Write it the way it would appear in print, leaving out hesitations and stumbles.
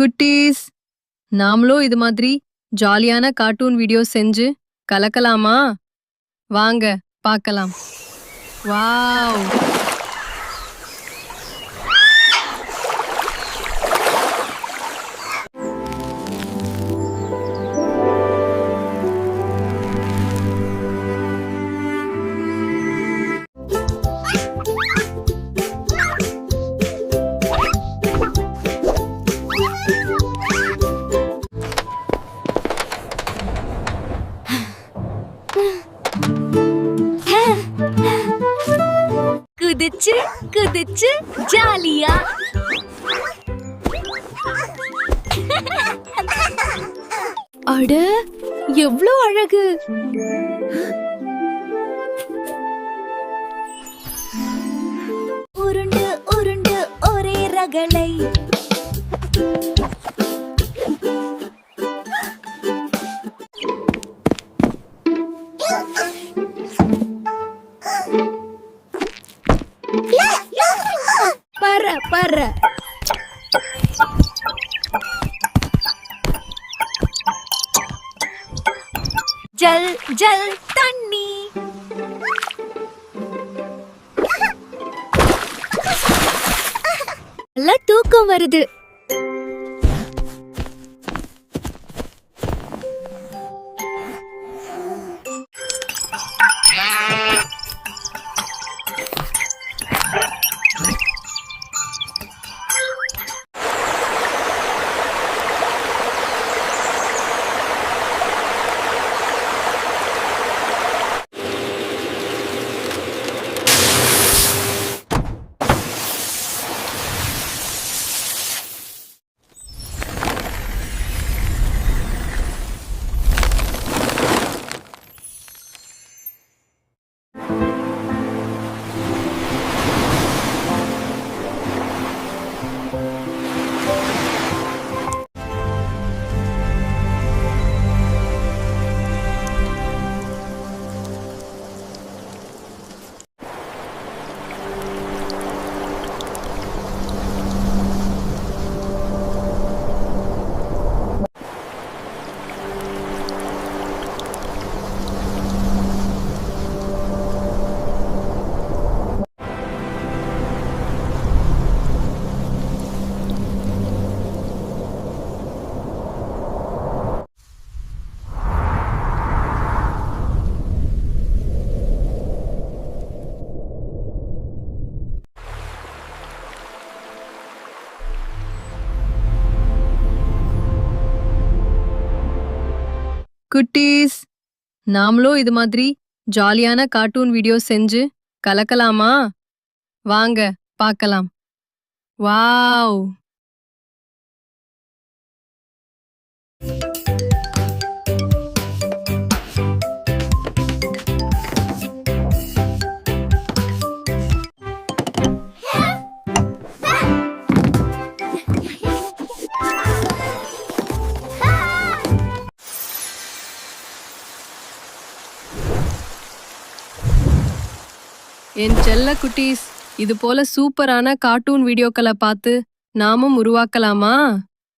குட்டீஸ், நாமளும் இது மாதிரி ஜாலியான கார்ட்டூன் வீடியோ செஞ்சு கலக்கலாமா? வாங்க பார்க்கலாம். வாவ்! குதிச்சு குதிச்சு ஜாலியா அட எவ்ளோ அழகு! உருண்டு உருண்டு ஒரே ரகளை பற பற ஜல் ஜல் தண்ணி நல்லா தூக்கம் வருது. குட்டீஸ், நாமளும் இது மாதிரி ஜாலியான கார்ட்டூன் வீடியோ செஞ்சு கலக்கலாமா? வாங்க பார்க்கலாம். வாவ்! என் செல்ல குட்டீஸ், இது போல சூப்பரான கார்ட்டூன் வீடியோக்களை பார்த்து நாமும் உருவாக்கலாமா?